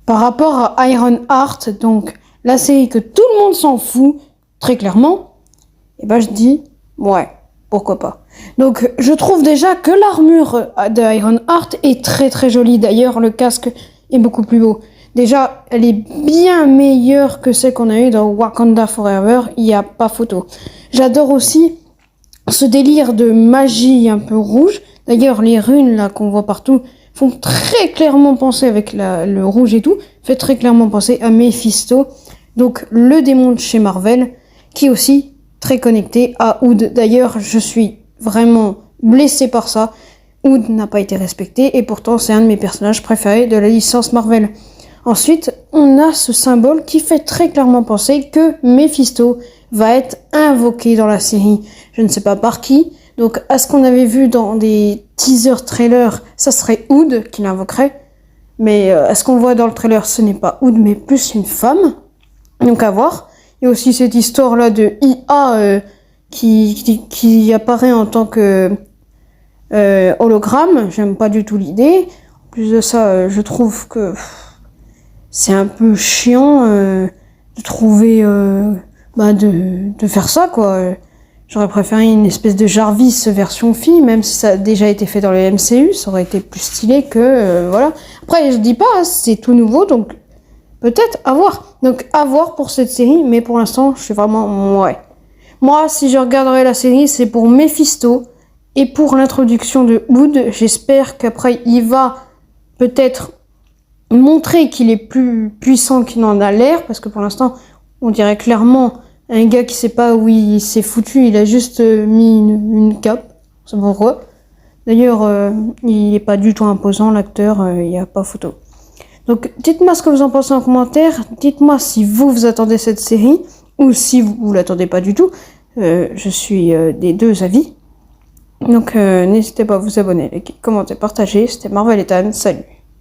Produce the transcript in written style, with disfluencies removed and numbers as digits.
par rapport à Ironheart, donc la série que tout le monde s'en fout, très clairement, et ben je dis, ouais, pourquoi pas. Donc je trouve déjà que l'armure de Ironheart est très très jolie. D'ailleurs, le casque est beaucoup plus beau. Déjà, elle est bien meilleure que celle qu'on a eue dans Wakanda Forever, il n'y a pas photo. J'adore aussi ce délire de magie un peu rouge. D'ailleurs, les runes là qu'on voit partout font très clairement penser avec le rouge et tout, fait très clairement penser à Mephisto, donc le démon de chez Marvel, qui est aussi très connecté à Hood. D'ailleurs, je suis vraiment blessé par ça. Hood n'a pas été respecté et pourtant c'est un de mes personnages préférés de la licence Marvel. Ensuite, on a ce symbole qui fait très clairement penser que Mephisto va être invoqué dans la série. Je ne sais pas par qui. Donc, à ce qu'on avait vu dans des teaser trailers, ça serait Hood qui l'invoquerait. Mais à ce qu'on voit dans le trailer, ce n'est pas Hood, mais plus une femme. Donc, à voir. Il y a aussi cette histoire-là de IA qui apparaît en tant que hologramme. J'aime pas du tout l'idée. En plus de ça, je trouve que c'est un peu chiant de trouver... de faire ça, quoi. J'aurais préféré une espèce de Jarvis version fille, même si ça a déjà été fait dans le MCU, ça aurait été plus stylé que... voilà. Après, je dis pas, c'est tout nouveau, donc peut-être à voir. Donc à voir pour cette série, mais pour l'instant, je suis vraiment... ouais. Moi, si je regarderai la série, c'est pour Mephisto et pour l'introduction de Hood. J'espère qu'après, il va peut-être montrer qu'il est plus puissant qu'il n'en a l'air, parce que pour l'instant, on dirait clairement un gars qui sait pas où il s'est foutu, il a juste mis une cape, c'est pourquoi. D'ailleurs, il est pas du tout imposant, l'acteur, il n'y a pas photo. Donc, dites-moi ce que vous en pensez en commentaire, dites-moi si vous attendez cette série, ou si vous l'attendez pas du tout. Je suis des deux avis. Donc, n'hésitez pas à vous abonner, liker, commenter, partager. C'était Marvel Ethan, salut.